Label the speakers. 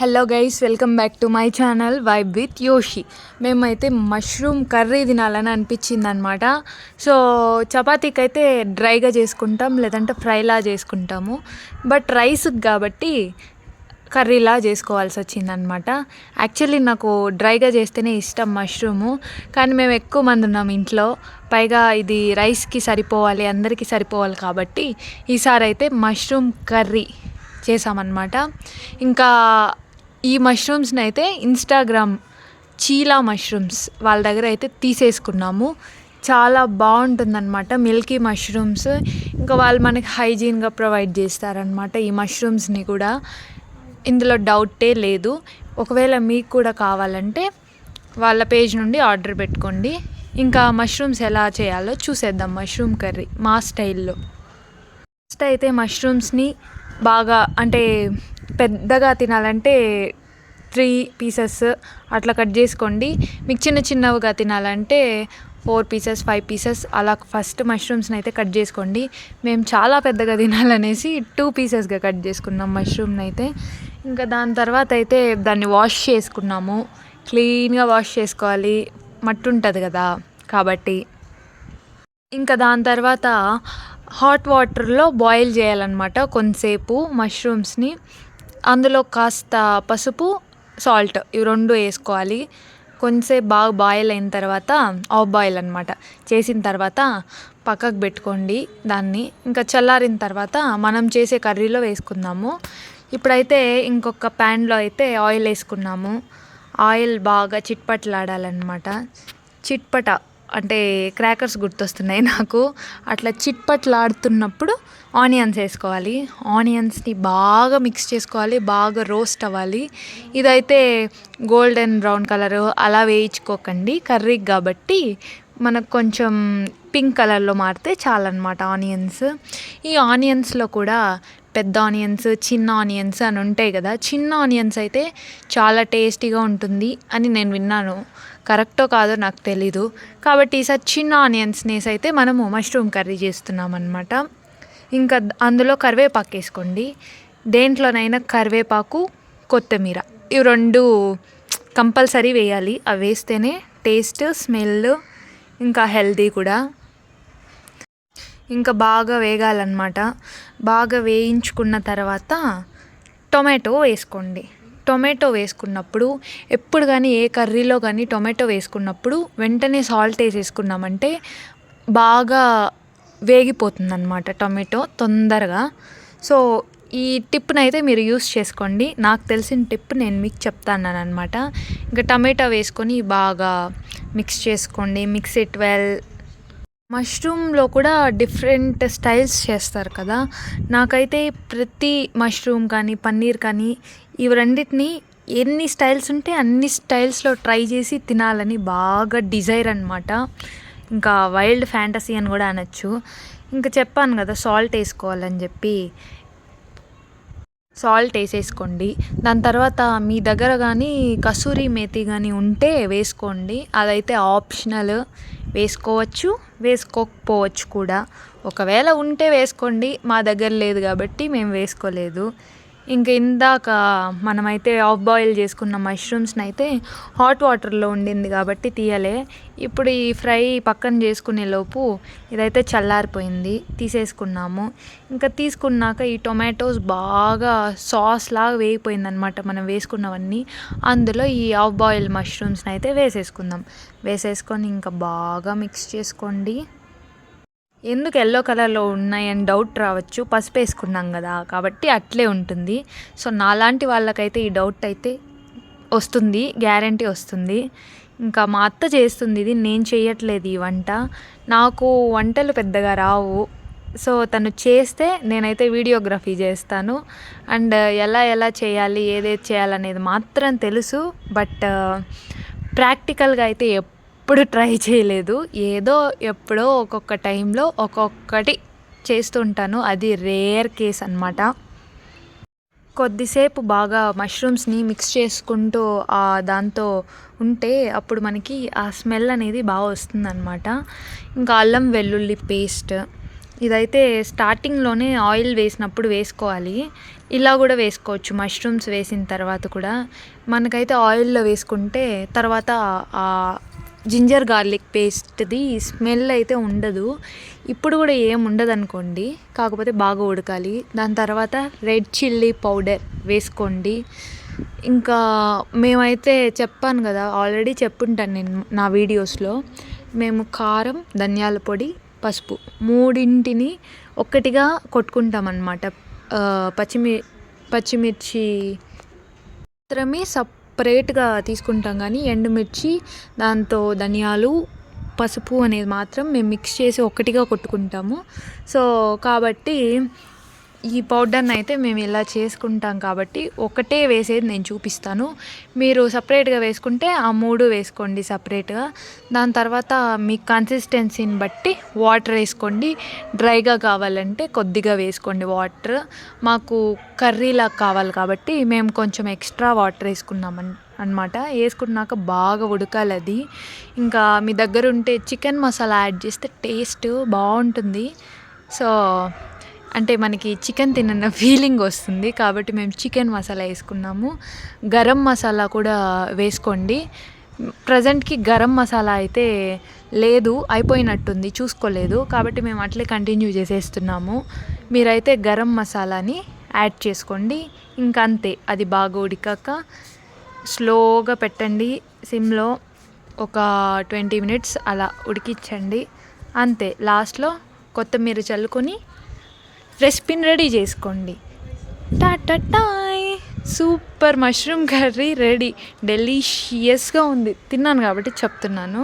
Speaker 1: Hello guys, welcome back to my channel vibe with యోషి. మేమైతే mushroom curry తినాలని అనిపించింది అనమాట. సో చపాతీకి అయితే డ్రైగా చేసుకుంటాం, లేదంటే ఫ్రైలా చేసుకుంటాము. బట్ రైస్కి కాబట్టి కర్రీలా చేసుకోవాల్సి వచ్చిందనమాట. యాక్చువల్లీ నాకు డ్రైగా చేస్తేనే ఇష్టం మష్రూము, కానీ మేము ఎక్కువ మంది ఉన్నాం ఇంట్లో. పైగా ఇది రైస్కి సరిపోవాలి, అందరికీ సరిపోవాలి కాబట్టి ఈసారి అయితే మష్రూమ్ కర్రీ చేసామన్నమాట. ఇంకా ఈ మష్రూమ్స్ని అయితే ఇన్స్టాగ్రామ్ చీలా మష్రూమ్స్ వాళ్ళ దగ్గర అయితే తీసేసుకున్నాము. చాలా బాగుంటుందన్నమాట, మిల్కీ మష్రూమ్స్. ఇంకా వాళ్ళు మనకి హైజీన్గా ప్రొవైడ్ చేస్తారనమాట ఈ మష్రూమ్స్ని కూడా, ఇందులో డౌటే లేదు. ఒకవేళ మీకు కూడా కావాలంటే వాళ్ళ పేజ్ నుండి ఆర్డర్ పెట్టుకోండి. ఇంకా మష్రూమ్స్ ఎలా చేయాలో చూసేద్దాం. మష్రూమ్ కర్రీ మా స్టైల్లో. ఫస్ట్ అయితే మష్రూమ్స్ని బాగా, అంటే పెద్దగా తినాలంటే 3 పీసెస్ అట్లా కట్ చేసుకోండి. మీకు చిన్న చిన్నవిగా తినాలంటే 4 పీసెస్ 5 పీసెస్ అలా ఫస్ట్ మష్రూమ్స్ని అయితే కట్ చేసుకోండి. మేము చాలా పెద్దగా తినాలనేసి 2 పీసెస్గా కట్ చేసుకున్నాం మష్రూమ్ని అయితే. ఇంకా దాని తర్వాత అయితే దాన్ని వాష్ చేసుకున్నాము. క్లీన్గా వాష్ చేసుకోవాలి, మట్టి ఉంటుంది కదా కాబట్టి. ఇంకా దాని తర్వాత హాట్ వాటర్లో బాయిల్ చేయాలన్నమాట కొంతసేపు మష్రూమ్స్ని. అందులో కాస్త పసుపు, సాల్ట్ ఇవి 2 వేసుకోవాలి. కొంచెంసేపు బాగా బాయిల్ అయిన తర్వాత, ఆఫ్ బాయిల్ అనమాట చేసిన తర్వాత పక్కకు పెట్టుకోండి దాన్ని. ఇంకా చల్లారిన తర్వాత మనం చేసే కర్రీలో వేసుకుందాము. ఇప్పుడైతే ఇంకొక ప్యాన్లో అయితే ఆయిల్ వేసుకున్నాము. ఆయిల్ బాగా చిట్పట్లాడాలన్నమాట. చిట్పట అంటే క్రాకర్స్ గుర్తొస్తున్నాయి నాకు. అట్లా చిట్పట్లాడుతున్నప్పుడు ఆనియన్స్ వేసుకోవాలి. ఆనియన్స్ని బాగా మిక్స్ చేసుకోవాలి, బాగా రోస్ట్ అవ్వాలి. ఇదైతే గోల్డెన్ బ్రౌన్ కలర్ అలా వేయించుకోకండి, కర్రీకి కాబట్టి మనకు కొంచెం పింక్ కలర్లో మారితే చాలన్నమాట ఆనియన్స్. ఈ ఆనియన్స్లో కూడా పెద్ద ఆనియన్స్, చిన్న ఆనియన్స్ అని ఉంటాయి కదా. చిన్న ఆనియన్స్ అయితే చాలా టేస్టీగా ఉంటుంది అని నేను విన్నాను. కరెక్టో కాదో నాకు తెలీదు. కాబట్టి ఈసారి చిన్న ఆనియన్స్ని వేసి అయితే మనము మష్రూమ్ కర్రీ చేస్తున్నాం అన్నమాట. ఇంకా అందులో కరివేపాకు వేసుకోండి. దేంట్లోనైనా కరివేపాకు, కొత్తిమీర ఇవి 2 కంపల్సరీ వేయాలి. అవి వేస్తేనే టేస్ట్, స్మెల్, ఇంకా హెల్తీ కూడా. ఇంకా బాగా వేగాలన్నమాట. బాగా వేయించుకున్న తర్వాత టొమాటో వేసుకోండి. టొమాటో వేసుకున్నప్పుడు ఎప్పుడు కానీ ఏ కర్రీలో కానీ టొమాటో వేసుకున్నప్పుడు వెంటనే సాల్ట్ వేసేసుకున్నామంటే బాగా వేగిపోతుందన్నమాట టొమాటో తొందరగా. సో ఈ టిప్ని అయితే మీరు యూస్ చేసుకోండి. నాకు తెలిసిన టిప్ నేను మీకు చెప్తాను అనమాట. ఇంకా టమాటో వేసుకొని బాగా మిక్స్ చేసుకోండి. Mix it well. మష్రూమ్లో కూడా డిఫరెంట్ స్టైల్స్ చేస్తారు కదా. నాకైతే ప్రతి మష్రూమ్ కానీ పన్నీర్ కానీ ఇవి రెండింటిని ఎన్ని స్టైల్స్ ఉంటే అన్ని స్టైల్స్లో ట్రై చేసి తినాలని బాగా డిజైర్ అనమాట. ఇంకా వైల్డ్ ఫ్యాంటసీ అని కూడా అనొచ్చు. ఇంకా చెప్పాను కదా సాల్ట్ వేసుకోవాలని చెప్పి, సాల్ట్ వేసేసుకోండి. దాని తర్వాత మీ దగ్గర కానీ కసూరి మేతి కానీ ఉంటే వేసుకోండి. అదైతే ఆప్షనల్, వేసుకోవచ్చు వేసుకోకపోవచ్చు కూడా. ఒకవేళ ఉంటే వేసుకోండి, మా దగ్గర లేదు కాబట్టి మేము వేసుకోలేదు. ఇంక ఇందాక మనమైతే ఆఫ్ బాయిల్ చేసుకున్న మష్రూమ్స్ని అయితే హాట్ వాటర్లో ఉండింది కాబట్టి తీయలే. ఇప్పుడు ఈ ఫ్రై పక్కన చేసుకునే లోపు ఇదైతే చల్లారిపోయింది, తీసేసుకున్నాము. ఇంకా తీసుకున్నాక ఈ టొమాటోస్ బాగా సాస్ లాగా వేగిపోయిందనమాట మనం వేసుకున్నవన్నీ. అందులో ఈ ఆఫ్ బాయిల్ మష్రూమ్స్ని అయితే వేసేసుకుందాం. వేసేసుకొని ఇంకా బాగా మిక్స్ చేసుకోండి. ఎందుకు ఎల్లో కలర్లో ఉన్నాయని డౌట్ రావచ్చు, పసుపు వేసుకున్నాం కదా కాబట్టి అట్లే ఉంటుంది. సో నాలాంటి వాళ్ళకైతే ఈ డౌట్ అయితే వస్తుంది, గ్యారంటీ వస్తుంది. ఇంకా మా అత్త చేస్తుంది ఇది, నేను చేయట్లేదు ఈ వంట. నాకు వంటలు పెద్దగా రావు. సో తను చేస్తే నేనైతే వీడియోగ్రఫీ చేస్తాను. అండ్ ఎలా ఎలా చేయాలి, ఏదేది చేయాలనేది మాత్రం తెలుసు. బట్ ప్రాక్టికల్గా అయితే ఎప్పుడు ట్రై చేయలేదు. ఏదో ఎప్పుడో ఒక్కొక్క టైంలో ఒక్కొక్కటి చేస్తుంటాను. అది రేర్ కేస్ అనమాట. కొద్దిసేపు బాగా మష్రూమ్స్ని మిక్స్ చేసుకుంటూ దాంతో ఉంటే అప్పుడు మనకి ఆ స్మెల్ అనేది బాగా వస్తుందన్నమాట. ఇంకా అల్లం వెల్లుల్లి పేస్ట్, ఇదైతే స్టార్టింగ్లోనే ఆయిల్ వేసినప్పుడు వేసుకోవాలి. ఇలా కూడా వేసుకోవచ్చు మష్రూమ్స్ వేసిన తర్వాత కూడా. మనకైతే ఆయిల్లో వేసుకుంటే తర్వాత జింజర్ గార్లిక్ పేస్ట్ది స్మెల్ అయితే ఉండదు. ఇప్పుడు కూడా ఏం ఉండదు అనుకోండి, కాకపోతే బాగా ఉడకాలి. దాని తర్వాత రెడ్ చిల్లీ పౌడర్ వేసుకోండి. ఇంకా మేమైతే చెప్పాను కదా, ఆల్రెడీ చెప్పుంటాను నేను నా వీడియోస్లో, మేము కారం, ధనియాల పొడి, పసుపు మూడింటిని ఒక్కటిగా కొట్టుకుంటాం అన్నమాట. పచ్చిమిర్చి మాత్రమే సపరేట్గా తీసుకుంటాం, కానీ ఎండుమిర్చి దాంతో ధనియాలు, పసుపు అనేది మాత్రం మేము మిక్స్ చేసి ఒక్కటిగా కొట్టుకుంటాము. సో కాబట్టి ఈ పౌడర్ని అయితే మేము ఇలా చేసుకుంటాం కాబట్టి ఒకటే వేసేది నేను చూపిస్తాను. మీరు సపరేట్గా వేసుకుంటే ఆ 3 వేసుకోండి సపరేట్గా. దాని తర్వాత మీ కన్సిస్టెన్సీని బట్టి వాటర్ వేసుకోండి. డ్రైగా కావాలంటే కొద్దిగా వేసుకోండి వాటర్. మాకు కర్రీలా కావాలి కాబట్టి మేము కొంచెం ఎక్స్ట్రా వాటర్ వేసుకున్నాం అన్నమాట. వేసుకున్నాక బాగా ఉడకాలి అది. ఇంకా మీ దగ్గర ఉంటే చికెన్ మసాలా యాడ్ చేస్తే టేస్ట్ బాగుంటుంది. సో అంటే మనకి చికెన్ తిన్న ఫీలింగ్ వస్తుంది కాబట్టి మేము చికెన్ మసాలా వేసుకున్నాము. గరం మసాలా కూడా వేసుకోండి. ప్రజెంట్కి గరం మసాలా అయితే లేదు, అయిపోయినట్టుంది, చూసుకోలేదు, కాబట్టి మేము అట్లే కంటిన్యూ చేసేస్తున్నాము. మీరైతే గరం మసాలాని యాడ్ చేసుకోండి. ఇంకంతే, అది బాగా ఉడికాక స్లోగా పెట్టండి సిమ్లో. ఒక 20 minutes అలా ఉడికించండి. అంతే, లాస్ట్లో కొత్తిమీర చల్లుకొని రెసిపీని రెడీ చేసుకోండి. టాటాయ్, సూపర్ మష్రూమ్ కర్రీ రెడీ. డెలీషియస్గా ఉంది. తిన్నాను కాబట్టి చెప్తున్నాను.